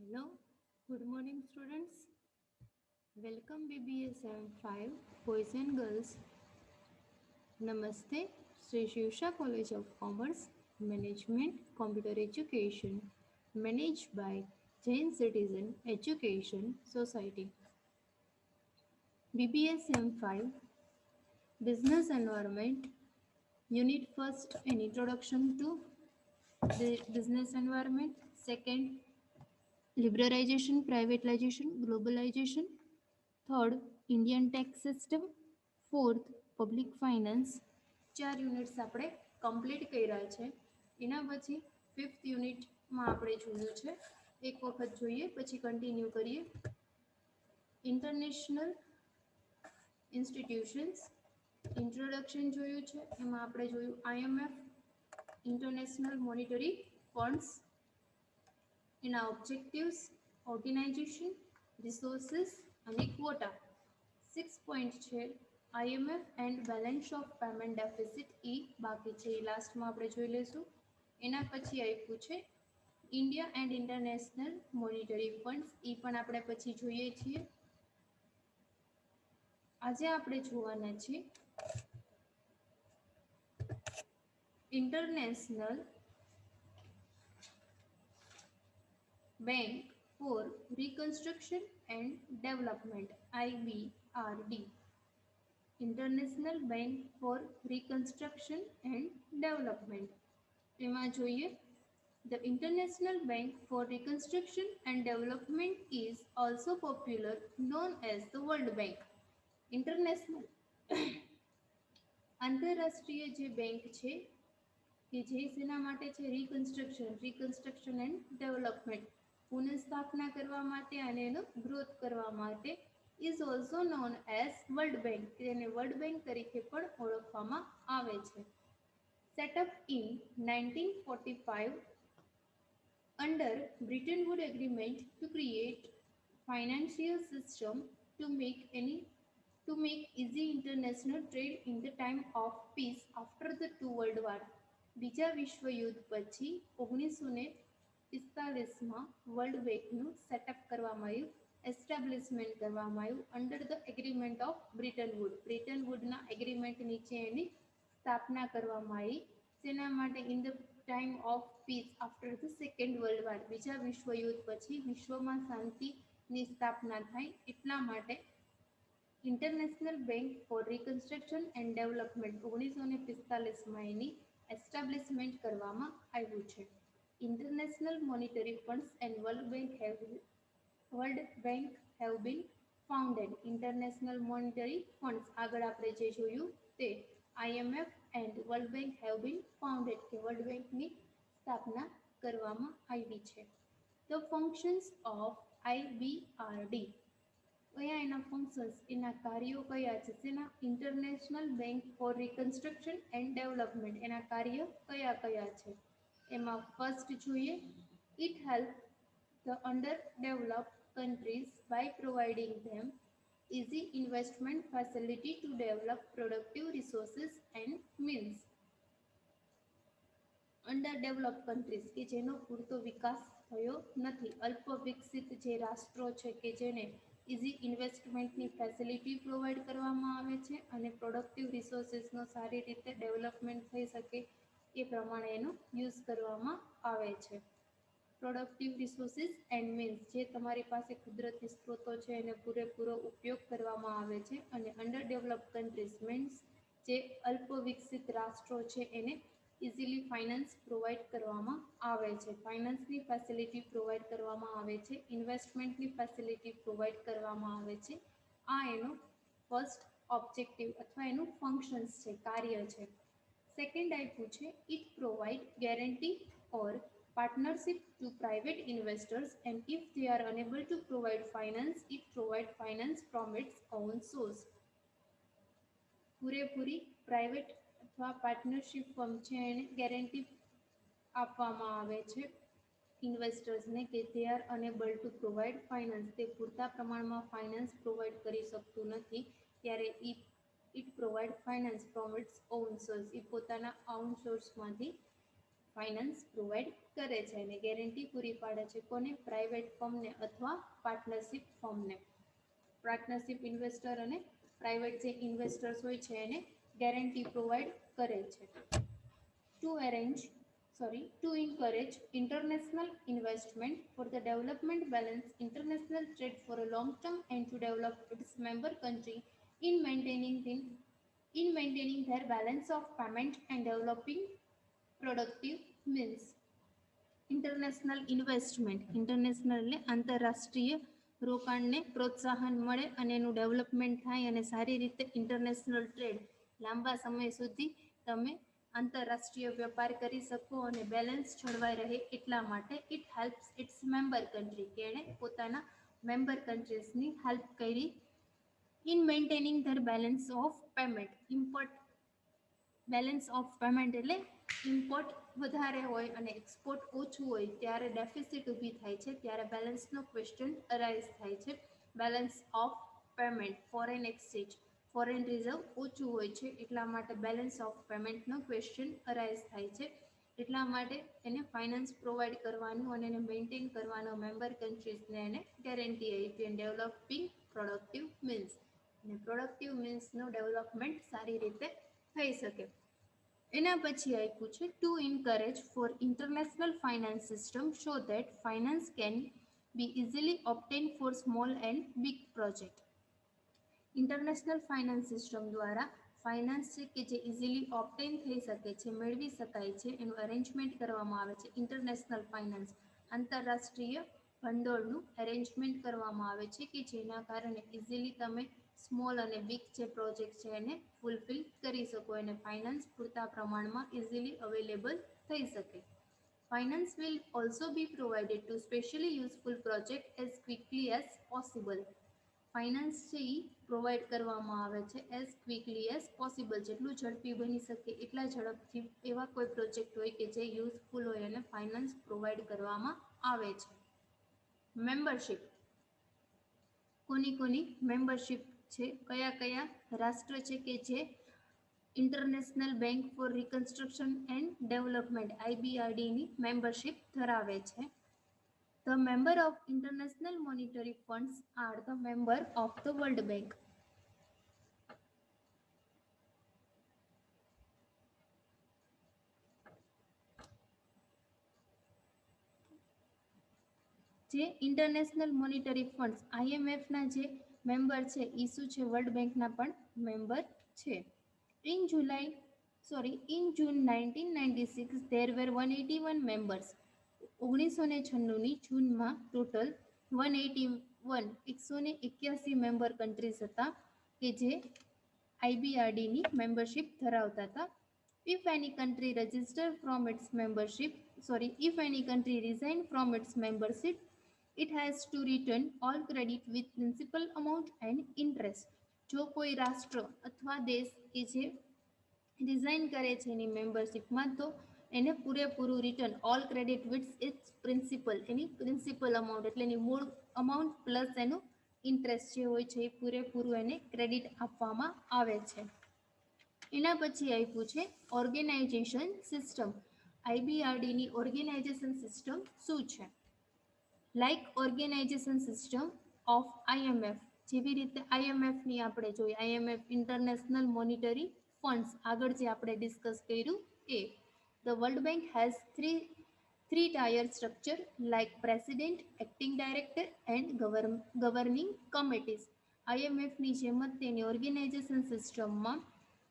Hello, good morning students. Welcome BBSM 5 Boys and Girls. Namaste, Sri Shivsha College of Commerce, Management, Computer Education, managed by Jain Citizen Education Society. BBSM 5 Business Environment, Unit 1st an Introduction to the Business Environment, 2nd Liberalization, Privatization, Globalization, third Indian tax system, fourth public finance. 4 units આપણે complete કર્યા છે. એના પછી fifth યુનિટમાં આપણે જોયું છે. એક વખત જોઈએ પછી કન્ટિન્યુ કરીએ. ઇન્ટરનેશનલ ઇન્સ્ટિટ્યુશન્સ ઇન્ટ્રોડક્શન જોયું છે. એમાં આપણે જોયું IMF, ઇન્ટરનેશનલ મોનિટરી ફંડ્સ, એના ઓબ્જેક્ટિવ્સ, ઓર્ગેનાઇઝેશન, રિસોર્સિસ અને ક્વોટા. 6 પોઈન્ટ છે IMF and balance of payment deficit બાકી છે એ લાસ્ટમાં આપણે જોઈ લઈશું. એના પછી આપ્યું છે India and international monetary funds પણ આપણે પછી જોઈએ છીએ. આજે આપણે જોવાના છીએ international bank for reconstruction and development IBRD. International bank for reconstruction and development. એમાં જોઈએ The International Bank for Reconstruction and Development is also popular known as the World Bank. International આંતરરાષ્ટ્રીય જે બેંક છે કે જે શેના માટે છે રિકન્સ્ટ્રક્શન એન્ડ ડેવલપમેન્ટ, પુનઃસ્થાપના કરવા માટે અને એનો ગ્રોથ કરવા માટે, is also known as world bank, તેને વર્લ્ડ બેંક તરીકે પણ ઓળખવામાં આવે છે. Setup in 1945 under Bretton Woods Agreement to create financial system to make easy international trade in the time of peace after the two world war. બીજા વિશ્વયુદ્ધ પછી 1945માં world બેંકનું સેટઅપ કરવામાં આવ્યું, એસ્ટાબ્લિશમેન્ટ કરવામાં આવ્યું under the agreement of Bretton Wood. Bretton વુડના agreement નીચે એની સ્થાપના કરવામાં આવી. તેના માટે in the time of peace after the second world war, બીજા વિશ્વયુદ્ધ પછી વિશ્વમાં શાંતિની સ્થાપના થાય એટલા માટે international bank for reconstruction and development 1945માં એની એસ્ટાબ્લિશમેન્ટ કરવામાં આવ્યું છે. International monetary funds and world bank have been founded. International monetary funds આગળ આપણે જે જોયું તે IMF and world bank have been founded કે વર્લ્ડ બેંકની સ્થાપના કરવામાં આવી છે. ધ ફંક્શન્સ ઓફ IBRD, કયા એના ફંક્શન્સ, એના કાર્યો કયા છે, તેના international bank for reconstruction and development, એના કાર્ય કયા કયા છે. એમાં ફર્સ્ટ જોઈએ, it help the under developed countries by providing them easy investment facility to develop productive resources and means. Under develop countries કે જેનો પૂરતો વિકાસ થયો નથી, અલ્પ વિકસિત જે રાષ્ટ્રો છે કે જેને ઇઝી ઇન્વેસ્ટમેન્ટની ફેસિલિટી પ્રોવાઈડ કરવામાં આવે છે અને પ્રોડક્ટિવ રિસોર્સિસનો સારી રીતે ડેવલપમેન્ટ થઈ શકે એ પ્રમાણે એનો યુઝ કરવામાં આવે છે. પ્રોડક્ટિવ રિસોર્સિસ એન્ડ મીન્સ, જે તમારી પાસે કુદરતી સ્ત્રોતો છે એને પૂરેપૂરો ઉપયોગ કરવામાં આવે છે. અને અંડર ડેવલપ કન્ટ્રીઝ મીન્સ જે અલ્પ વિકસિત રાષ્ટ્રો છે એને ઇઝીલી ફાઇનાન્સ પ્રોવાઈડ કરવામાં આવે છે, ફાઇનાન્સની ફેસિલિટી પ્રોવાઈડ કરવામાં આવે છે, ઇન્વેસ્ટમેન્ટની ફેસિલિટી પ્રોવાઈડ કરવામાં આવે છે. આ એનો ફર્સ્ટ ઓબ્જેક્ટિવ અથવા એનું ફંક્શન્સ છે, કાર્ય છે. સેકન્ડ આપ્યું છે it provide guarantee or partnership to private investors, and if they are unable to provide finance, it provide finance from its own source. પૂરેપૂરી પ્રાઇવેટ અથવા પાર્ટનરશિપ ફર્મ છે એને ગેરંટી આપવામાં આવે છે ઇન્વેસ્ટર્સને કે they are unable to provide finance, તે પૂરતા પ્રમાણમાં ફાઇનાન્સ પ્રોવાઈડ કરી શકતું નથી, ત્યારે it provide finance from its own source, એ પોતાના own સોર્સમાંથી ફાઇનાન્સ પ્રોવાઈડ કરે છે અને ગેરંટી પૂરી પાડે છે કોને? પ્રાઇવેટ ફર્મને અથવા પાર્ટનરશિપ ફર્મને. પાર્ટનરશિપ ઇન્વેસ્ટર અને પ્રાઇવેટ જે ઇન્વેસ્ટર્સ હોય છે એને ગેરંટી પ્રોવાઈડ કરે છે. To encourage international investment for the development balance international trade for a long term and to develop its member country in maintaining their balance of payment and developing productive means. International investment, international એટલે આંતરરાષ્ટ્રીય રોકાણને પ્રોત્સાહન મળે અને એનું development થાય અને સારી રીતે ઇન્ટરનેશનલ ટ્રેડ લાંબા સમય સુધી તમે આંતરરાષ્ટ્રીય વેપાર કરી શકો અને બેલેન્સ જળવાઈ રહે એટલા માટે it helps its member country, કે એણે પોતાના મેમ્બર કન્ટ્રીઝની હેલ્પ કરી in maintaining their balance of payment. Balance of payment એટલે ઇમ્પોર્ટ વધારે હોય અને એક્સપોર્ટ ઓછું હોય ત્યારે ડેફિસિટ ઊભી થાય છે, ત્યારે બેલેન્સનો ક્વેશ્ચન અરાઇઝ થાય છે. Balance of payment, foreign exchange, foreign reserve ઓછું હોય છે એટલા માટે બેલેન્સ ઓફ પેમેન્ટનો ક્વેશ્ચન અરાઇઝ થાય છે. એટલા માટે એને ફાઇનાન્સ પ્રોવાઈડ કરવાનું અને એને મેન્ટેન કરવાનો મેમ્બર કન્ટ્રીઝને એને ગેરંટી આપી અને ડેવલપિંગ પ્રોડક્ટિવ મીન્સ, અને પ્રોડક્ટિવ મીન્સનું ડેવલપમેન્ટ સારી રીતે થઈ શકે. એના પછી આપ્યું છે to encourage for international finance system so that finance can be easily obtain for small and big project. International finance system દ્વારા ફાઇનાન્સ છે કે જે ઇઝીલી ઓબ્ટેન થઈ શકે છે, મેળવી શકાય છે, એનું અરેન્જમેન્ટ કરવામાં આવે છે. ઇન્ટરનેશનલ ફાઇનાન્સ, આંતરરાષ્ટ્રીય ભંડોળનું અરેન્જમેન્ટ કરવામાં આવે છે કે જેના કારણે ઇઝીલી તમે સ્મોલ અને બિગ જે પ્રોજેક્ટ છે એને ફૂલફિલ કરી શકો અને ફાઇનાન્સ પૂરતા પ્રમાણમાં ઇઝીલી અવેલેબલ થઈ શકે. Finance will also B provided two specially useful project as quickly as possible. Finance છે એ પ્રોવાઈડ કરવામાં આવે છે એઝ ક્વિકલી એઝ પોસિબલ, જેટલું ઝડપી બની શકે એટલા ઝડપથી એવા કોઈ પ્રોજેક્ટ હોય કે જે યુઝફુલ હોય અને ફાઇનાન્સ પ્રોવાઈડ કરવામાં આવે છે. મેમ્બરશિપ, કોની મેમ્બરશિપ છે, કયા રાષ્ટ્ર છે કે જે international bank for reconstruction and development IBRDની મેમ્બરશિપ ધરાવે છે. The member of International Monetary Funds are the member of the World Bank. જે ઇન્ટરનેશનલ મોનિટરી ફંડ્સ IMF ના જે મેમ્બર છે એ શું છે? વર્લ્ડ બેંકના પણ મેમ્બર છે. In June 1996 there were 181 members. 1996ની જૂનમાં ટોટલ 181 મેમ્બર કન્ટ્રીઝ હતા કે જે IBRDની મેમ્બરશિપ ધરાવતા હતા. If any country resign from its membership, it has to return all credit with principal amount and interest. જો કોઈ રાષ્ટ્ર અથવા દેશ કે જે રિઝાઇન કરે છે એની મેમ્બરશિપમાં તો એને પૂરેપૂરું return all credit with it's principal, any principal amount એટલે એની મૂળ અમાઉન્ટ પ્લસ એનું ઇન્ટરેસ્ટ જે હોય છે એ પૂરેપૂરું એને ક્રેડિટ આપવામાં આવે છે. એના પછી આપ્યું છે ઓર્ગેનાઇઝેશન સિસ્ટમ. IBRDની ઓર્ગેનાઇઝેશન સિસ્ટમ શું છે? Like organisation system of IMF, જેવી રીતે IMFની આપણે જોઈએ, IMF ઇન્ટરનેશનલ મોનિટરી ફંડ્સ આગળ જે આપણે ડિસ્કસ કર્યું એ. The World Bank has three tier structure like president, acting director and governing committees. IMFની જેમ જ તેની ઓર્ગેનાઇઝેશન સિસ્ટમમાં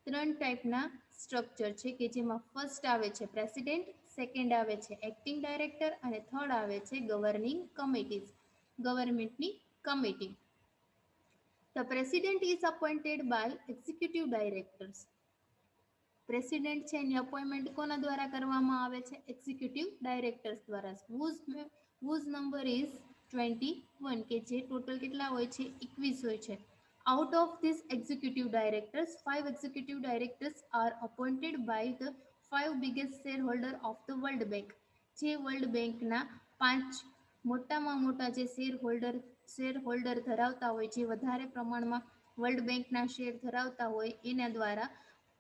3 ટાઈપના સ્ટ્રક્ચર છે કે જેમાં ફર્સ્ટ આવે છે પ્રેસિડેન્ટ, સેકન્ડ આવે છે એક્ટિંગ ડાયરેક્ટર અને થર્ડ આવે છે ગવર્નિંગ કમિટીઝ, ગવર્મેન્ટની committee. The president is appointed by executive directors. President છે એની અપોઇન્ટમેન્ટ કોના દ્વારા કરવામાં આવે છે? એક્ઝિક્યુટિવ ડાયરેક્ટર્સ દ્વારા. whose number is 21, કે જે ટોટલ કેટલા હોય છે? 21 હોય છે. Out of these executive directors, 5 executive directors are appointed by the 5 biggest shareholder of the World Bank. જે વર્લ્ડ બેંકના 5 મોટામાં મોટા જે શેરહોલ્ડર ધરાવતા હોય, જે વધારે પ્રમાણમાં વર્લ્ડ બેંકના શેર ધરાવતા હોય એના દ્વારા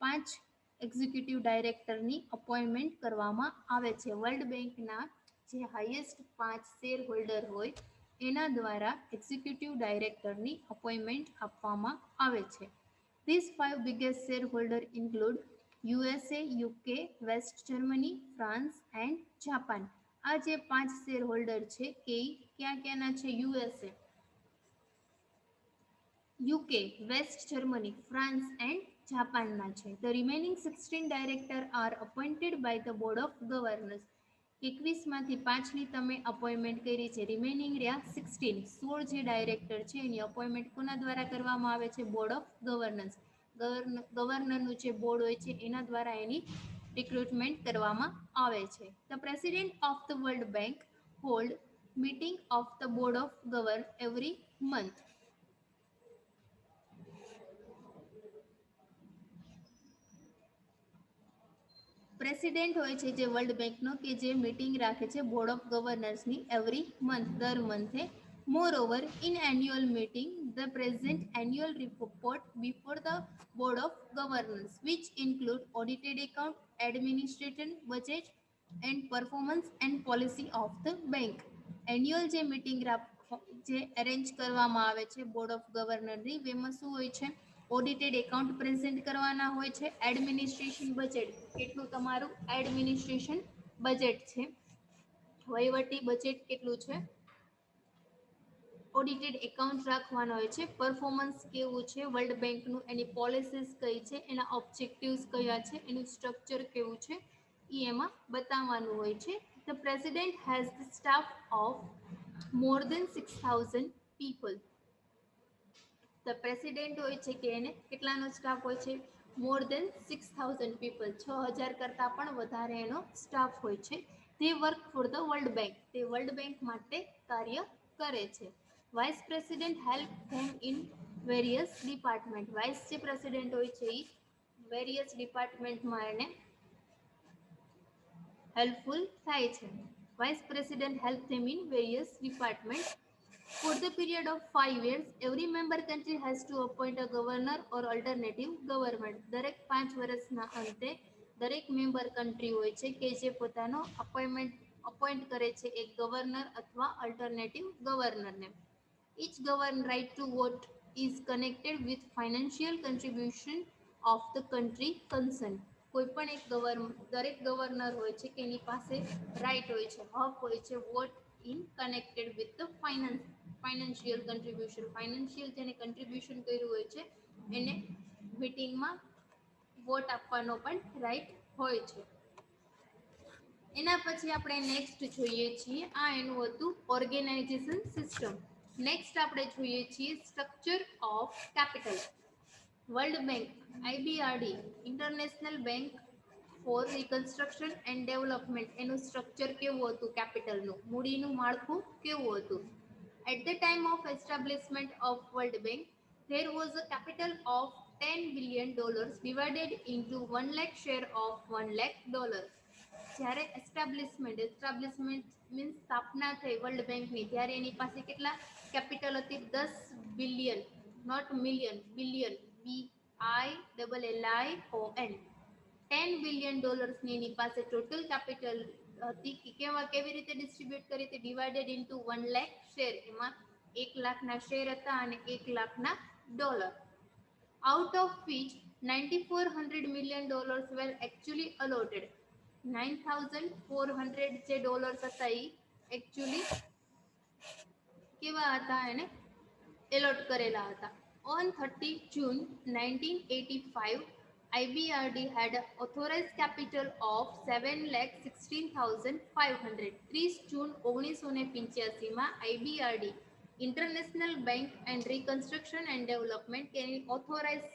5 એક્ઝિક્યુટિવ ડાયરેક્ટરની અપોઇન્ટમેન્ટ કરવામાં આવે છે. વર્લ્ડ બેંકના જે હાઈએસ્ટ 5 શેર હોલ્ડર હોય એના દ્વારા એક્ઝિક્યુટિવ ડાયરેક્ટરની અપોઇન્ટમેન્ટ આપવામાં આવે છે. These 5 biggest shareholders include USA, UK, west Germany, France and Japan. આ જે 5 શેર હોલ્ડર છે કે ક્યાં ક્યાંના છે? USA, UK, west Germany, France and જાપાનના છે. The remaining 16 directors are appointed by the Board of Governors. 21માંથી 5ની તમે અપોઇન્ટમેન્ટ કરી છે. રિમેનિંગ રહ્યા 16. 16 જે ડાયરેક્ટર છે એની અપોઇન્ટમેન્ટ કોના દ્વારા કરવામાં આવે છે? Board of governance. ગવર્નરનું જે બોર્ડ હોય છે એના દ્વારા એની રિક્રુટમેન્ટ કરવામાં આવે છે. The president of the world bank hold meeting of the board of govern every month. President હોય છે જે વર્લ્ડ બેંકનો કે જે મીટિંગ રાખે છે બોર્ડ ઓફ ગવર્નર્સની એવરી મંથ, દર મંથે. Moreover, in annual meeting the present annual report before the board of governors which include audited account, administration, budget and performance and policy of the bank. Annual જે meeting જે arrange કરવામાં આવે છે board of ગવર્નરની, એમાં શું હોય છે? Audited account present કરવાના હોય છે, એડમિનિસ્ટ્રેશન બજેટ, કેટલું તમારું એડમિનિસ્ટ્રેશન બજેટ છે, વહીવટી બજેટ કેટલું છે, ઓડિટેડ એકાઉન્ટ રાખવાના હોય છે, પરફોર્મન્સ કેવું છે વર્લ્ડ બેંકનું, એની પોલિસીસ કઈ છે, એના ઓબ્જેક્ટિવ્સ કયા છે, એનું સ્ટ્રક્ચર કેવું છે એ એમાં બતાવવાનું હોય છે. The president has the staff of more than 6,000 people. The president હોય છે કે એને કેટલાનો સ્ટાફ હોય છે? મોર દેન 6,000 પીપલ, 6,000 કરતાં પણ વધારે એનો સ્ટાફ હોય છે. તે work for the world bank, તે વર્લ્ડ બેંક માટે કાર્ય કરે છે. Vice president help them in various department. Vice જે પ્રેસિડેન્ટ હોય છે એ વેરિયસ ડિપાર્ટમેન્ટમાં એને હેલ્પફુલ થાય છે. Vice president help them in various department. For the period of 5 years, every member country has to appoint a governor or alternative government. દરેક 5 વર્ષના અંતે દરેક મેમ્બર કન્ટ્રી હોય છે કે જે પોતાનો અપોઇન્ટ કરે છે એક ગવર્નર અથવા alternative ગવર્નરને. Each govern right to vote is connected with financial contribution of the country concerned. કોઈ પણ એક દરેક ગવર્નર હોય છે કે એની પાસે રાઇટ હોય છે, હક હોય છે vote in connected with the financial contribution. Financial જેને કન્ટ્રીબ્યુશન કર્યું હોય છે એને મીટિંગમાં વોટ આપવાનો પણ રાઇટ હોય છે. એના પછી આપણે નેક્સ્ટ જોઈએ છીએ, આ એનું હતું ઓર્ગેનાઇઝેશન સિસ્ટમ. નેક્સ્ટ આપણે જોઈએ છીએ structure of capital. World bank, IBRD, international bank for reconstruction and development, એનું સ્ટ્રક્ચર કેવું હતું? કેપિટલનું મૂડીનું માળખું કેવું હતું? At the time of establishment of World Bank, there was a capital of $10 billion divided into 1 lakh share of $1 lakh. જ્યારે establishment means સ્થાપના થઈ world બેંકની, ત્યારે એની પાસે કેટલા કેપિટલ હતી? 10 billion, not million, billion, BILLION. $10 billion ની એની પાસે ટોટલ કેપિટલ હતી. કેવી રીતે ડિસ્ટ્રીબ્યુટ કરી હતી? ડિવાઇડેડ ઇન્ટુ 1 લાખ શેર, એમાં 1 લાખના શેર હતા અને 1 લાખના dollar. Out of which $9,400 million were actually allotted. 9,400 જે ડોલર્સ હતા એ એકચ્યુઅલી કેવા હતા? એને એલોટ કરેલા હતા. On 30 June 1985, IBRD had an authorized capital of 7,16,500. 30 જૂન 1985માં IBRD international bank and reconstruction and development કે એની ઓથોરાઇઝ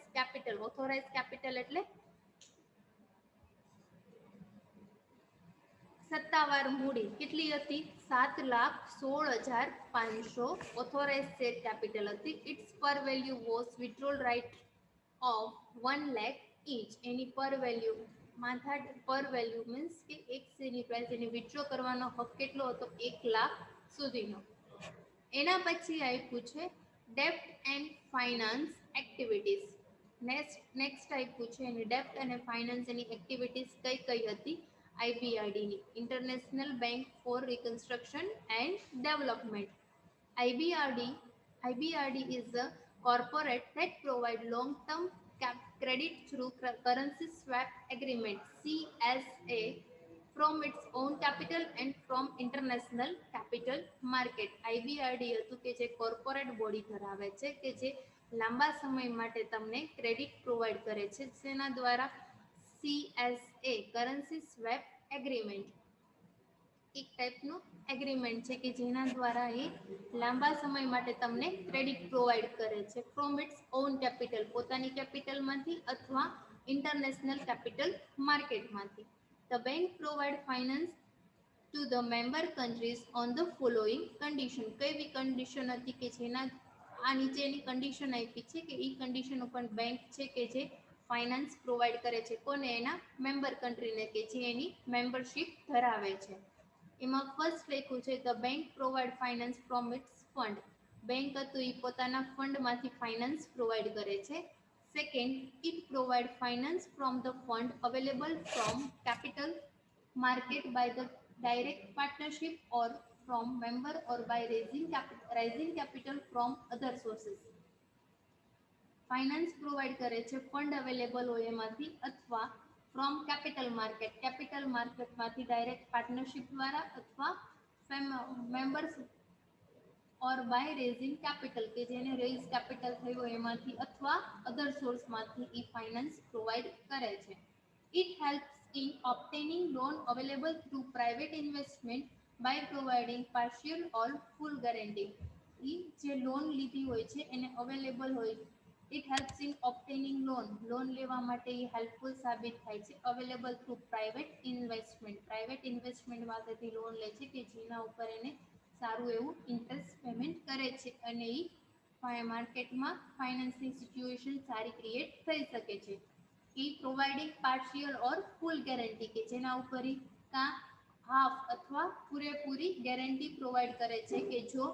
કેપિટલ એટલે સત્તાવાર મૂડી કેટલી હતી? 7,16,500 ઓથોરાઇઝ શેર કેપિટલ હતી. Its par value was withdrawal right of 1 lakh each. એની પર વેલ્યુ પર વેલ્યુ મીન્સ કે એક શેરની પ્રાઇસ એને વિથડ્રો કરવાનો હક કેટલો હતો? 1 લાખ સુધીનો. એના પછી આપ્યું છે ડેપ્ટ એન્ડ ફાઇનાન્સ એક્ટિવિટીઝ. નેક્સ્ટ આપ્યું છે એની ડેપ્ટ અને ફાઇનાન્સ એની એક્ટિવિટીઝ કઈ કઈ હતી. આઈબીઆરડીની international bank for reconstruction and development. IBRD is a corporate that provide long-term credit through currency swap agreement CSA from its own capital and from international capital market. IBRD હતું કે જે corporate body ધરાવે છે કે જે લાંબા સમય માટે તમને ક્રેડિટ પ્રોવાઈડ કરે છે જેના દ્વારા CSA કરન્સી સ્વેપ એગ્રીમેન્ટ એક ટાઈપનું એગ્રીમેન્ટ છે કે જેના દ્વારા એ લાંબા સમય માટે તમને ક્રેડિટ પ્રોવાઈડ કરે છે ફ્રોમ ઇટ્સ ઓન કેપિટલ પોતાની કેપિટલમાંથી અથવા ઇન્ટરનેશનલ કેપિટલ માર્કેટમાંથી. The bank provide finance to the member countries on the following condition. કેવી કન્ડિશન હતી કે જેના આ નીચેની કન્ડિશન આપી છે કે એ કન્ડિશન ઉપર બેંક છે કે જે ફાઇનાન્સ પ્રોવાઈડ કરે છે કોને એના મેમ્બર કન્ટ્રીને કે જે એની મેમ્બરશિપ ધરાવે છે. એમાં ફર્સ્ટ લખ્યું છે the bank provide finance from its fund. Bank હતું એ પોતાના ફંડમાંથી ફાઇનાન્સ પ્રોવાઈડ કરે છે. Second, it provide finance from the fund available from capital market by the direct partnership or from member or by raising capital from other sources. Finance provide કરે છે fund available હોય એમાંથી અથવા from capital માર્કેટમાંથી direct partnership દ્વારા અથવા members or by raising capital કે જેને રેઝ કેપિટલ થયું હોય એમાંથી અથવા અધર સોર્સમાંથી એ ફાઇનાન્સ પ્રોવાઈડ કરે છે. It helps in obtaining loan available through private investment by providing partial or full guarantee. એ જે લોન લીધી હોય છે એને અવેલેબલ હોય. ઇટ હેલ્પ્સ ઇન ઓબ્ટેનિંગ લોન લેવા માટે એ હેલ્પફુલ સાબિત થાય છે અવેલેબલ થ્રુ પ્રાઇવેટ ઇન્વેસ્ટમેન્ટ પાસેથી લોન લે છે કે જેના ઉપર એને સારું એવું ઇન્ટરેસ્ટ પેમેન્ટ કરે છે અને એ માર્કેટમાં ફાઇનાન્સની સિચ્યુએશન સારી ક્રિએટ થઈ શકે છે. પ્રોવાઇડિંગ પાર્શિયલ ઓર ફૂલ ગેરંટી કે જેના ઉપર કાં હાફ અથવા પૂરેપૂરી ગેરંટી પ્રોવાઈડ કરે છે કે જો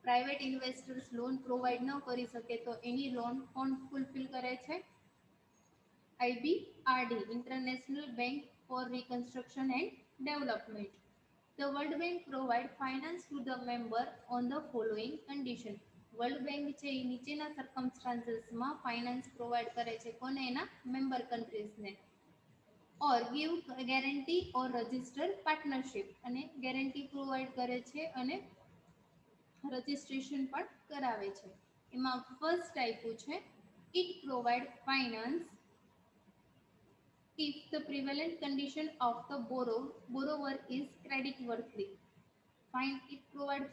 પ્રાઇવેટ ઇન્વેસ્ટર્સ લોન પ્રોવાઈડ ન કરી શકે તો એની લોન કોણ ફૂલફિલ કરે છે. IBRD international bank for reconstruction and development. The World Bank provide finance to the member on the following condition. World bank છે એ નીચેના સર્કમસ્ટાન્સીસમાં ફાઇનાન્સ પ્રોવાઈડ કરે છે કોને એના મેમ્બર કન્ટ્રીઝને. ઓર ગીવ ગેરંટી ઓર રજિસ્ટર પાર્ટનરશિપ અને ગેરંટી પ્રોવાઈડ કરે છે અને રજિસ્ટ્રેશન પણ કરાવે છે. એમાં ફર્સ્ટ આપ્યું છે it provide finance if the prevalent condition of the borrower is credit worthy. It provide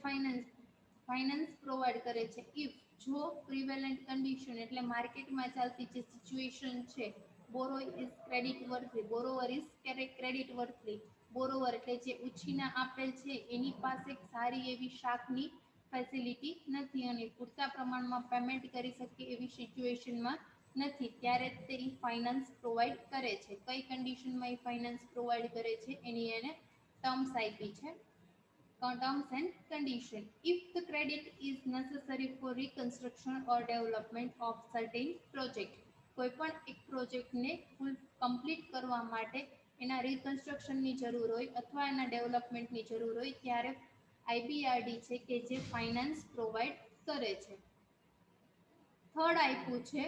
finance provide કરે છે ઇફ જો પ્રિવેલન્ટ કન્ડિશન એટલે માર્કેટમાં ચાલતી જે સિચ્યુએશન છે બોરોવર ઇઝ ક્રેડિટ વર્થલી. બોરોવર એટલે જે ઉછીના આપેલ છે એની પાસે સારી એવી શાખની ફેસિલિટી નથી અને પૂરતા પ્રમાણમાં પેમેન્ટ કરી શકે એવી સિચ્યુએશનમાં નથી ત્યારે તે ફાઇનાન્સ પ્રોવાઈડ કરે છે. કઈ કન્ડિશનમાં એ ફાઇનાન્સ પ્રોવાઈડ કરે છે એની એને ટર્મ્સ આપી છે. Terms and condition. If the credit is necessary for reconstruction or development of certain project. કોઈપણ એક પ્રોજેક્ટને ફૂલ કમ્પ્લીટ કરવા માટે એના રિકન્સ્ટ્રક્શનની જરૂર હોય અથવા એના ડેવલપમેન્ટની જરૂર હોય ત્યારે આઈબીઆરડી છે કે જે ફાઇનાન્સ પ્રોવાઈડ કરે છે. થર્ડ આપ્યું છે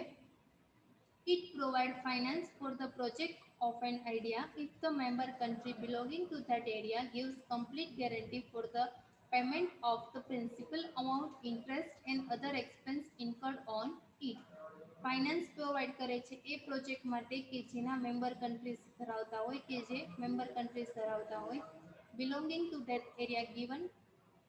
it provide finance for the project of an idea if the member country belonging to that area gives complete guarantee for the payment of the principal amount, interest and other expense incurred on it. Finance provide કરે છે એ project માટે કે જેના member countries ધરાવતા હોય કે જે member countries ધરાવતા હોય belonging to that area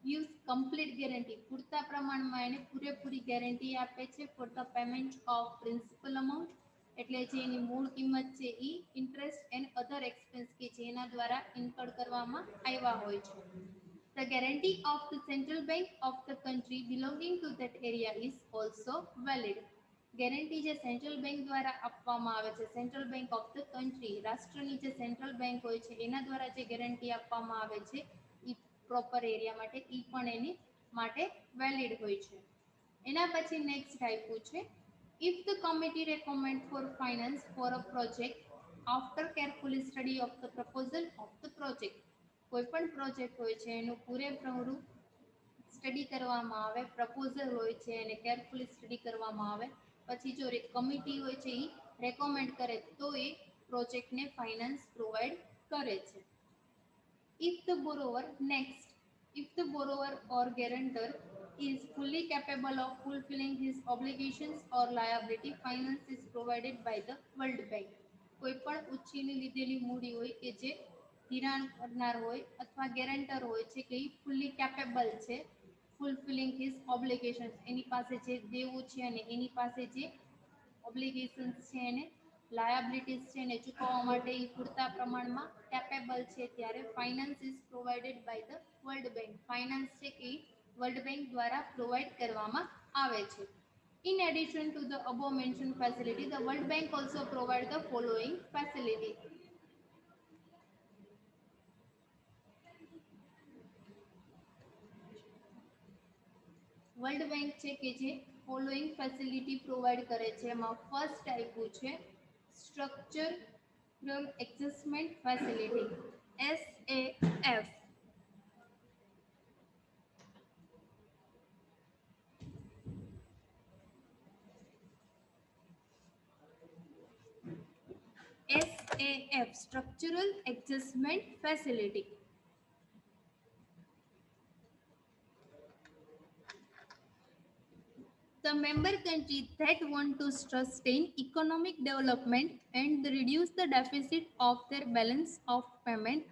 gives complete guarantee પૂરતા પ્રમાણમાં એને પૂરેપૂરી ગેરંટી આપે છે for the payment of principal amount એટલે જે એની મૂળ કિંમત છે એ ઇન્ટરેસ્ટ એન્ડ અધર એક્સપેન્સ કે જેના દ્વારા ઇન્કર કરવામાં આવ્યા હોય છે. The guarantee of the central bank of the country belonging to that area is also valid. Guarantee જે સેન્ટ્રલ બેંક દ્વારા આપવામાં આવે છે central bank of the country રાષ્ટ્રની જે સેન્ટ્રલ બેંક હોય છે એના દ્વારા જે ગેરંટી આપવામાં આવે છે એ પ્રોપર એરિયા માટે એ પણ એની માટે વેલિડ હોય છે. એના પછી નેક્સ્ટ આપ્યું છે If the committee recommend for finance for a project after carefully study of the proposal of the project, કોઈપણ પ્રોજેક્ટ હોય છે એનું પૂરેપૂરું સ્ટડી કરવામાં આવે, પ્રપોઝલ હોય છે એને કેરફુલી સ્ટડી કરવામાં આવે, પછી જો કમિટી હોય છે એ રેકમેન્ડ કરે તો એ પ્રોજેક્ટને ફાઇનાન્સ પ્રોવાઈડ કરે છે. If the borrower next, if the borrower or guarantor is fully capable of fulfilling his obligations or liability, finance is provided by the World Bank. કોઈપણ ઉછીની લીધેલી મૂડી હોય કે જે ધિરાણ કરનાર હોય અથવા ગેરંટર હોય છે કે એ ફૂલી કેપેબલ છે ફૂલફિલિંગ હિઝ ઓબ્લિગેશન્સ, એની પાસે જે દેવું છે અને એની પાસે જે ઓબ્લિગેશન્સ છે એને લાયબિલિટીઝ છે એને ચૂકવવા માટે એ પૂરતા પ્રમાણમાં કેપેબલ છે ત્યારે finance is provided by the world bank. Finance છે એ વર્લ્ડ બેંક દ્વારા પ્રોવાઈડ કરવામાં આવે છે. In addition to the above mentioned facility, the World Bank also provide the following facility. World bank છે કે જે ફોલોઈંગ ફેસિલિટી પ્રોવાઈડ કરે છે. એમાં ફર્સ્ટ આપ્યું છે structural adjustment facility, SAF. SAF, Structural Adjustment Facility. The member countries that want to sustain economic development and reduce the deficit of their balance of payment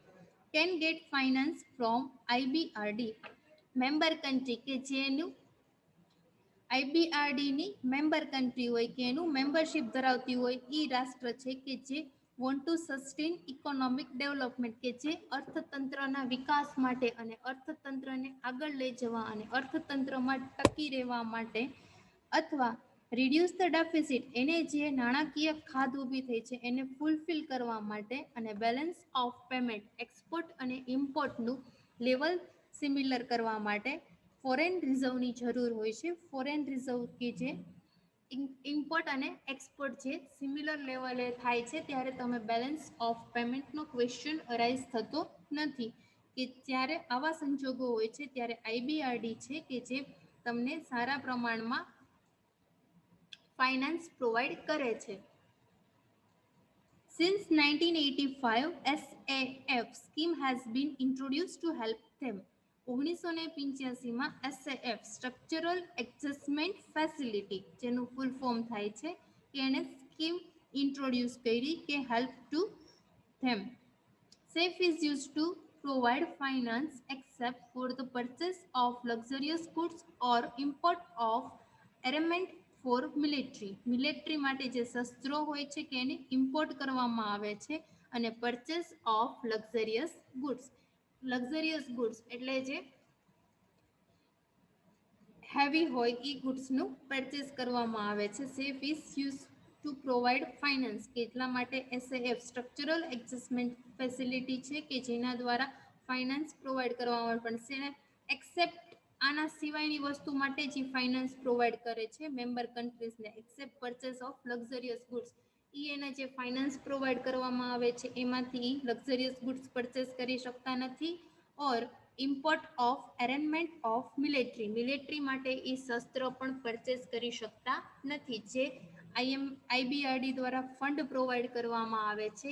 can get finance from IBRD. Member country કે જેનું IBRD ની member country હોય કે એનું membership ધરાવતી હોય એ રાષ્ટ્ર છે કે જે want to sustain economic development, કે જે અર્થતંત્રના વિકાસ માટે અને અર્થતંત્રને આગળ લઈ જવા અને અર્થતંત્રમાં ટકી રહેવા માટે અથવા રિડ્યુસ ધ ડેફિસિટ, એને જે નાણાકીય ખાધ ઊભી થઈ છે એને ફૂલફિલ કરવા માટે અને બેલેન્સ ઓફ પેમેન્ટ એક્સપોર્ટ અને ઇમ્પોર્ટનું લેવલ સિમિલર કરવા માટે ફોરેન રિઝર્વની જરૂર હોય છે. ફોરેન રિઝર્વ કે જે ઇમ્પોર્ટ અને એક્સપોર્ટ જે સિમિલર લેવલે થાય છે ત્યારે તમે બેલેન્સ ઓફ પેમેન્ટનો ક્વેશ્ચન અરાઇઝ થતો નથી. કે જ્યારે આવા સંજોગો હોય છે ત્યારે આઈબીઆરડી છે કે જે તમને સારા પ્રમાણમાં ફાઇનાન્સ પ્રોવાઈડ કરે છે. Since 1985, SAF scheme has been introduced to help them. 1985માં SAF structural adjustment facility જેનું ફૂલ ફોર્મ થાય છે કે એને સ્કીમ ઇન્ટ્રોડ્યુસ કરી કે help to them. SAF is used to provide finance except for the purchase of luxurious goods or import of armament for military. Military માટે જે શસ્ત્રો હોય છે કે એને ઇમ્પોર્ટ કરવામાં આવે છે અને purchase of luxurious goods. Luxurious goods એટલે જે હેવી હોય એ ગુડ્સનું પરચેસ કરવામાં આવે છે. Safe is use to provide finance કે એટલા માટે SAF સ્ટ્રક્ચરલ એડજસ્ટમેન્ટ ફેસિલિટી છે કે જેના દ્વારા ફાઇનાન્સ પ્રોવાઈડ કરવામાં આવે છે. એક્સેપ્ટ આના સિવાયની વસ્તુ માટે જે ફાઇનાન્સ પ્રોવાઈડ કરે છે મેમ્બર કન્ટ્રીઝને, except purchase of luxurious goods, એના જે ફાઇનાન્સ પ્રોવાઈડ કરવામાં આવે છે એમાંથી લક્ઝરિયસ ગુડ્સ પરચેસ કરી શકતા નથી. Or import of arrangement of military, military માટે એ શસ્ત્ર પણ પરચેસ કરી શકતા નથી. જે આઈબીઆરડી દ્વારા ફંડ પ્રોવાઈડ કરવામાં આવે છે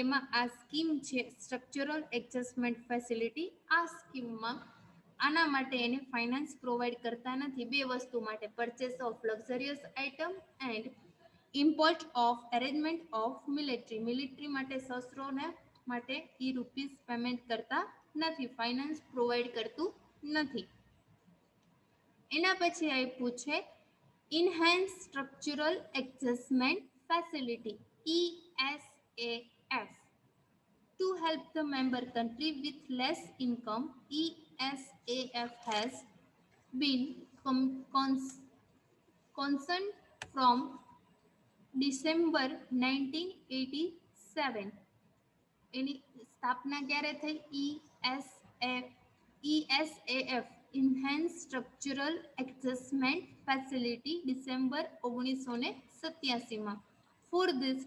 એમાં આ સ્કીમ છે સ્ટ્રક્ચરલ એડજસ્ટમેન્ટ ફેસિલિટી. આ સ્કીમમાં આના માટે એને ફાઇનાન્સ પ્રોવાઈડ કરતા નથી બે વસ્તુ માટે, purchase of luxurious item and import of arrangement of military. Military માટે શસ્ત્રોને માટે એ રૂપીસ પેમેન્ટ કરતા નથી, ફાઇનાન્સ પ્રોવાઈડ કરતું નથી. એના પછી આપ્યું છે enhance structural adjustment facility, ESAF. To help the member country with less income, ESAF has been concerned from December 1987. એની સ્થાપના ક્યારે થઈ? ESAF enhance structural adjustment facility December 1987માં. For this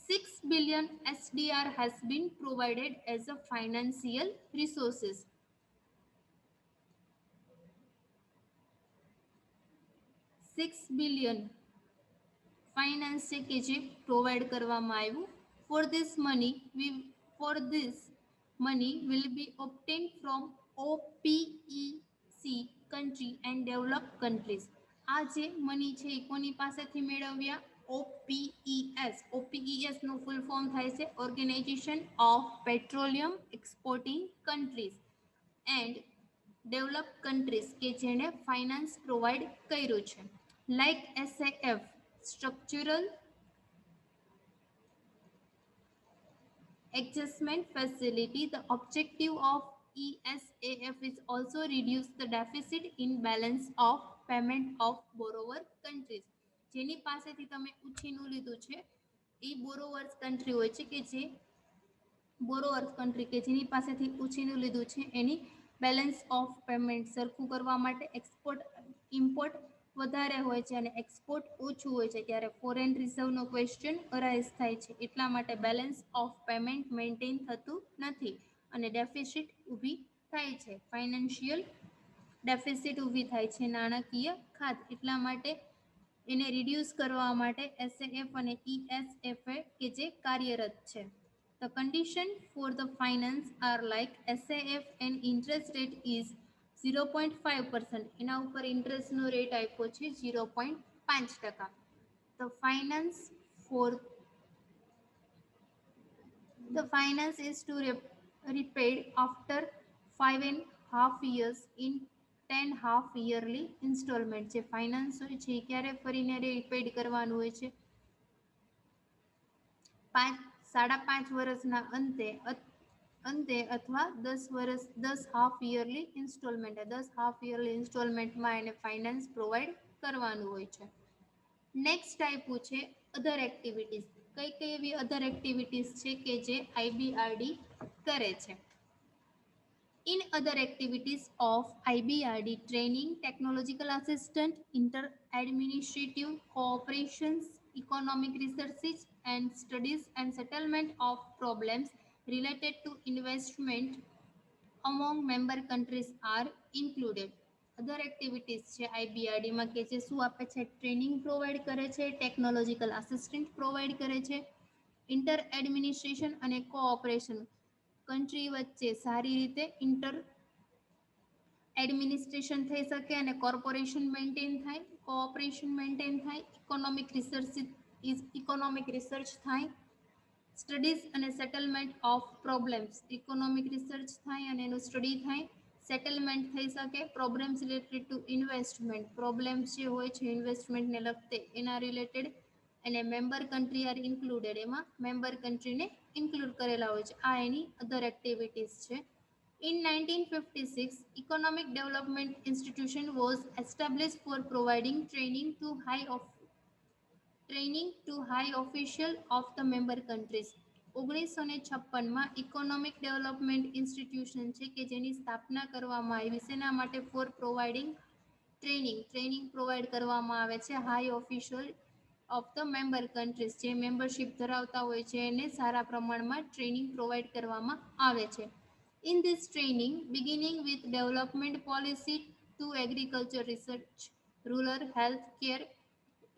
6 billion SDR has been provided as a financial resources. $6 billion finance છે કે જે provide કરવામાં આવ્યું. For this money will be obtained from OPEC country and developed countries. આ જે money છે એ કોની પાસેથી મેળવ્યા? OPES નું ફૂલ ફોર્મ થાય છે organisation of petroleum exporting countries and developed countries કે જેણે ફાઇનાન્સ પ્રોવાઈડ કર્યું છે. Like SAF structural adjustment facility, the objective of ESAF is also reduce the deficit in balance of payment of borrower countries. જેની પાસેથી તમે ઉછીનું લીધું છે એ બોરોવર્સ country હોય છે કે જે બોરોવર્સ કન્ટ્રી કે જેની પાસેથી ઉછીનું લીધું છે એની બેલેન્સ ઓફ પેમેન્ટ સરખું કરવા માટે એક્સપોર્ટ ઇમ્પોર્ટ વધારે હોય છે અને એક્સપોર્ટ ઓછું હોય છે ત્યારે ફોરેન રિઝર્વનો ક્વેશ્ચન અરાઇઝ થાય છે. એટલા માટે બેલેન્સ ઓફ પેમેન્ટ મેન્ટેન થતું નથી અને ડેફિસિટ ઊભી થાય છે. ફાઇનાન્શિયલ ડેફિસિટ ઊભી થાય છે, નાણાકીય ખાત. એટલા માટે એને રિડ્યુસ કરવા માટે SAF અને ESF કે જે કાર્યરત છે. The condition for the finance are like SAF and interest rate is 0.5%. એના ઉપર ઇન્ટરેસ્ટનો રેટ આપ્યો છે 0.5%. The finance is to repaid after 5.5 years in 10 half yearly installment. જે ફાઇનાન્સ હોય છે એ ક્યારે ફરીને રિપેડ કરવાનું હોય છે? 5.5 વર્ષના અંતે અથવા 10 half yearly instalment 10 half yearly ઇન્સ્ટોલમેન્ટમાં એને ફાઇનાન્સ પ્રોવાઈડ કરવાનું હોય છે. નેક્સ્ટ ટાઈપ છે અધર એક્ટિવિટીઝ. કઈ કઈ એવી અધર એક્ટિવિટીઝ છે કે જે IBRD કરે છે? In other activities of IBRD, training, technological assistance, inter-administrative cooperations, economic research and studies and settlement of problems related to investment among member countries are included. Other activities છે IBRDમાં કે જે શું આપે છે? ટ્રેનિંગ પ્રોવાઈડ કરે છે, ટેકનોલોજીકલ આસિસ્ટન્ટ પ્રોવાઈડ કરે છે, ઇન્ટર એડમિનિસ્ટ્રેશન અને કોઓપરેશન કન્ટ્રી વચ્ચે સારી રીતે ઇન્ટર એડમિનિસ્ટ્રેશન થઈ શકે અને કોર્પોરેશન મેન્ટેન થાય, કોઓપરેશન મેન્ટેન થાય, ઇકોનોમિક રિસર્ચ થાય, સ્ટડીઝ અને settlement of problems economic research થાય અને એનું સ્ટડી થાય, સેટલમેન્ટ થઈ શકે, problems related to investment problems જે હોય છે ઇન્વેસ્ટમેન્ટને લગતે એના રિલેટેડ અને મેમ્બર કન્ટ્રી આર ઇન્ક્લુડેડ એમાં મેમ્બર કન્ટ્રીને ઇન્ક્લુડ કરેલા હોય છે. આ એની અધર એક્ટિવિટીઝ છે. In 1956, Economic Development Institution was established for providing training to high official of the member countries. 1956માં ઇકોનોમિક ડેવલપમેન્ટ ઇન્સ્ટિટ્યુશન છે કે જેની સ્થાપના કરવામાં આવી શેના માટે? ફોર પ્રોવાઇડિંગ ટ્રેનિંગ પ્રોવાઈડ કરવામાં આવે છે high official of the member countries જે મેમ્બરશિપ ધરાવતા હોય છે એને સારા પ્રમાણમાં ટ્રેનિંગ પ્રોવાઈડ કરવામાં આવે છે. In this training, beginning with development policy to agriculture research, rural health care,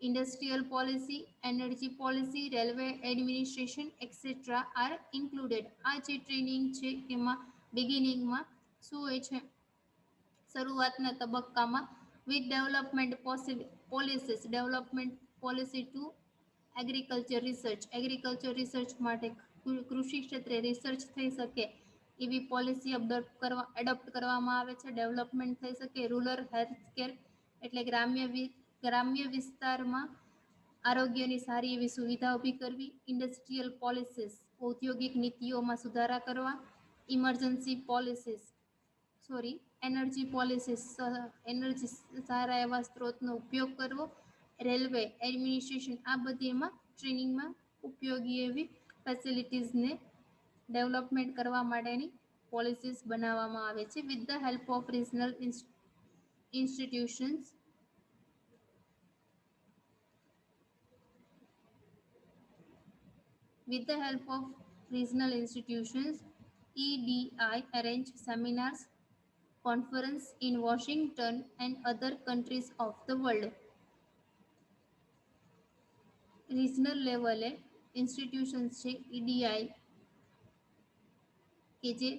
industrial policy, energy policy, railway administration, etc. are included. આ જે ટ્રેનિંગ છે એમાં બિગિનિંગમાં શું હોય છે? શરૂઆતના તબક્કામાં with development policies, development policy to agriculture research માટે કૃષિ ક્ષેત્રે રિસર્ચ થઈ શકે એવી પોલિસી એડોપ્ટ કરવામાં આવે છે. ડેવલપમેન્ટ થઈ શકે, રૂરલ હેલ્થ કેર એટલે ગ્રામ્ય વિસ્તારમાં આરોગ્યની સારી એવી સુવિધા ઊભી કરવી, ઇન્ડસ્ટ્રીયલ પોલિસીસ ઔદ્યોગિક નીતિઓમાં સુધારા કરવા, એનર્જી પોલિસીસ એનર્જી સારા એવા સ્ત્રોતનો ઉપયોગ કરવો, રેલવે એડમિનિસ્ટ્રેશન આ બધી એમાં ટ્રેનિંગમાં ઉપયોગી એવી ફેસિલિટીઝને ડેવલપમેન્ટ કરવા માટેની પોલિસીસ બનાવવામાં આવે છે with the help of regional institutions with the help of regional institutions, EDI arrange seminars, conference in Washington and other countries of the world. Regional લેવલે ઇન્સ્ટિટ્યુશન્સ છે EDI કે જે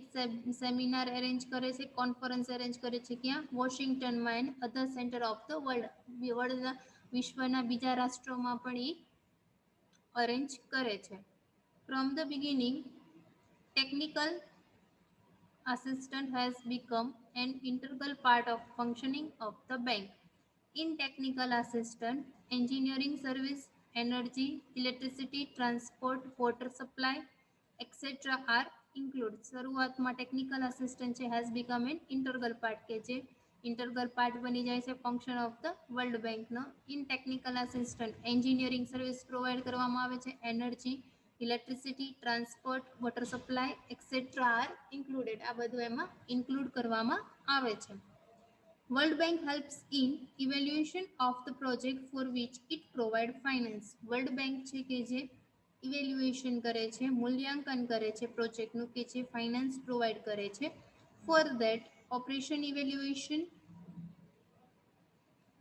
સેમિનાર અરેન્જ કરે છે, કોન્ફરન્સ અરેન્જ કરે છે ક્યાં? વોશિંગ્ટનમાં and other centre of the world, વિશ્વના બીજા રાષ્ટ્રોમાં પણ એ અરેન્જ કરે છે. From the beginning technical assistant has become an integral part of functioning of the bank. In technical assistant, engineering service, energy, electricity, transport, water supply, etc. are included. શરૂઆતમાં technical assistant છે has become an integral part કે જે ઇન્ટરગલ part બની જાય છે function of the world બેંકનો. In technical assistant engineering service provide કરવામાં આવે છે, energy, electricity, transport, water supply et cetera are included. આ બધું એમાં ઇન્ક્લુડ કરવામાં આવે છે. World Bank helps in evaluation of the project for which it provide finance. World Bank છે કે જે ઇવેલ્યુએશન કરે છે, મૂલ્યાંકન કરે છે પ્રોજેક્ટનું કે જે ફાઇનાન્સ પ્રોવાઈડ કરે છે. For that, operation evaluation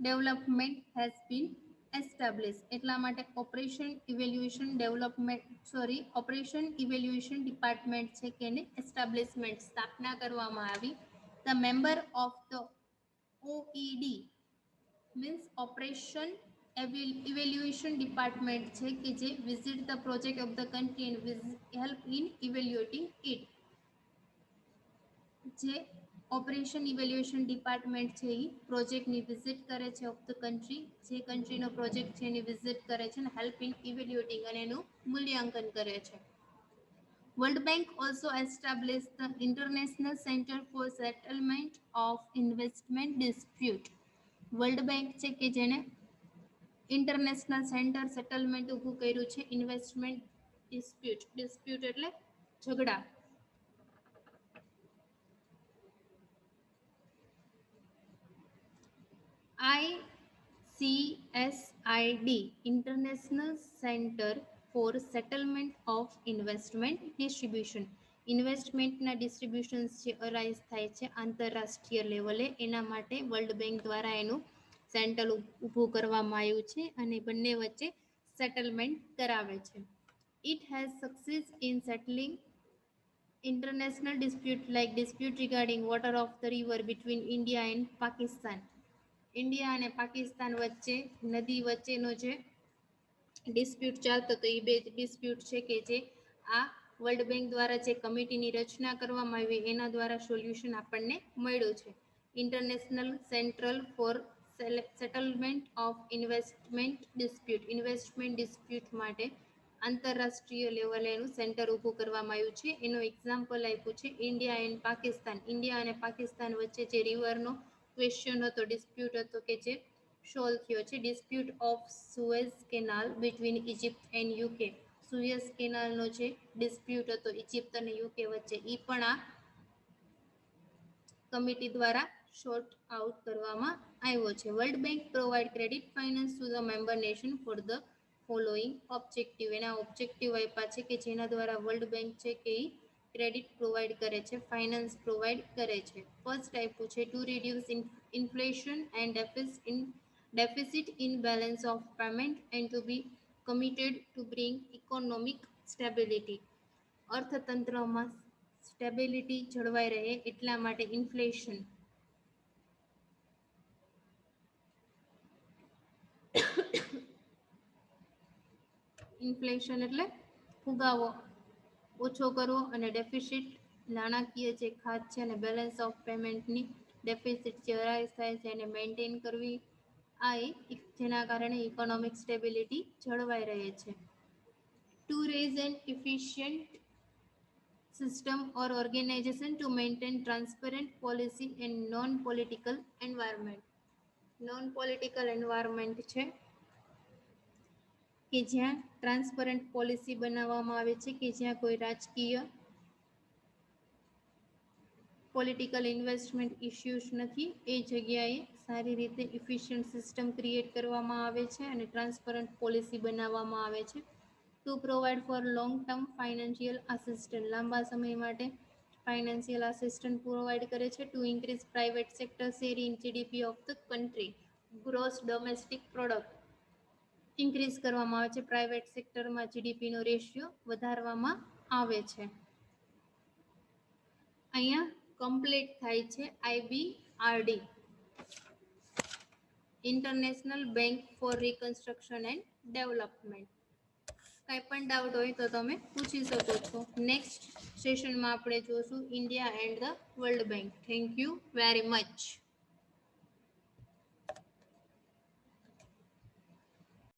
development has been established. એટલા માટે ઓપરેશન ઇવેલ્યુએશન ડિપાર્ટમેન્ટ છે કે એને એસ્ટાબ્લિશમેન્ટ સ્થાપના કરવામાં આવી. The member of the OED means operation evaluation department છે કે જે visit the project of the country and help in evaluating it. જે ઓપરેશન ઇવેલ્યુએશન ડિપાર્ટમેન્ટ છે એ પ્રોજેક્ટની વિઝિટ કરે છે ઓફ ધ કન્ટ્રી, જે કન્ટ્રીનો પ્રોજેક્ટ છે એની વિઝિટ કરે છે અને હેલ્પ ઇન ઇવેલ્યુએટિંગ અને એનું મૂલ્યાંકન કરે છે. World Bank also established the International Center for Settlement of Investment Dispute. World bank છે કે જેને ઇન્ટરનેશનલ સેન્ટર સેટલમેન્ટ ઊભું કર્યું છે ઇન્વેસ્ટમેન્ટ ડિસ્પ્યુટ એટલે ઝઘડા. ICSID international centre for settlement of investment distribution. ઇન્વેસ્ટમેન્ટના ડિસ્ટ્રીબ્યુશન્સ જે અરાઇઝ થાય છે આંતરરાષ્ટ્રીય લેવલે એના માટે વર્લ્ડ બેંક દ્વારા એનું સેન્ટર ઊભું કરવામાં આવ્યું છે અને બંને વચ્ચે સેટલમેન્ટ કરાવે છે. It has success in settling international dispute like dispute regarding water of the river between India and Pakistan. India અને પાકિસ્તાન વચ્ચે નદી વચ્ચેનો જે ડિસ્પ્યુટ ચાલતો હતો એ બે ડિસ્પ્યુટ છે કે જે આ વર્લ્ડ બેંક દ્વારા જે કમિટીની રચના કરવામાં આવી એના દ્વારા સોલ્યુશન આપણને મળ્યું છે. International central for settlement of investment dispute માટે આંતરરાષ્ટ્રીય લેવલે એનું સેન્ટર ઊભું કરવામાં આવ્યું છે. એનું એક્ઝામ્પલ આપ્યું છે ઇન્ડિયા એન્ડ પાકિસ્તાન. ઇન્ડિયા અને પાકિસ્તાન વચ્ચે જે રિવરનો ક્વેશ્ચન હતો, ડિસ્પ્યુટ હતો કે જે સોલ્વ થયો છે. Dispute of Suez canal between Egypt and UK. Suez કેનાલનો જે ડિસ્પ્યુટ હતો ઇજિપ્ત અને યુકે વચ્ચે એ પણ આ કમિટી દ્વારા શોર્ટ આઉટ કરવામાં આવ્યો છે. World bank provide credit finance to the member nation for the following objective. એના ઓબ્જેક્ટિવ આપ્યા છે કે જેના દ્વારા વર્લ્ડ બેંક છે કે એ ક્રેડિટ પ્રોવાઈડ કરે છે, ફાઇનાન્સ પ્રોવાઈડ કરે છે. ફર્સ્ટ આપ્યું છે to reduce inflation and deficit in balance of payment and to be committed to bring economic stability. અર્થતંત્રમાં સ્ટેબિલિટી જળવાઈ રહે એટલા માટે ઇન્ફ્લેશન એટલે ફુગાવો ઓછો કરવો અને ડેફિસિટ નાણાકીય જે ખાત છે અને બેલેન્સ ઓફ પેમેન્ટની ડેફિસિટ જે અરાઇઝ થાય છે એને મેન્ટેન કરવી. આ જેના કારણે ઇકોનોમિક સ્ટેબિલિટી જળવાઈ રહે છે. To raise an efficient system or organization to maintain transparent policy and non-political environment. Non-political environment છે કે જ્યાં ટ્રાન્સપરન્ટ પોલિસી બનાવવામાં આવે છે કે જ્યાં કોઈ રાજકીય પોલિટિકલ ઇન્વેસ્ટમેન્ટ ઇશ્યુઝ નથી. એ જગ્યાએ સારી રીતે ઇફિશિયન્ટ સિસ્ટમ ક્રિએટ કરવામાં આવે છે અને ટ્રાન્સપરન્ટ પોલિસી બનાવવામાં આવે છે. Two provide four long term financial assistant, લાંબા સમય માટે ફાઇનાન્શિયલ આસિસ્ટન્ટ પ્રોવાઈડ કરે છે. Two increase private sector share in GDP of the country, gross domestic product increase કરવામાં આવે છે. પ્રાઇવેટ સેક્ટરમાં જીડીપીનો રેશિયો વધારવામાં આવે છે. અહીંયા કમ્પ્લીટ થાય છે IBRD, international bank for reconstruction and development. કંઈ પણ ડાઉટ હોય તો તમે પૂછી શકો છો. નેક્સ્ટ સેશનમાં આપણે જોશું India and the world bank. Thank you very much.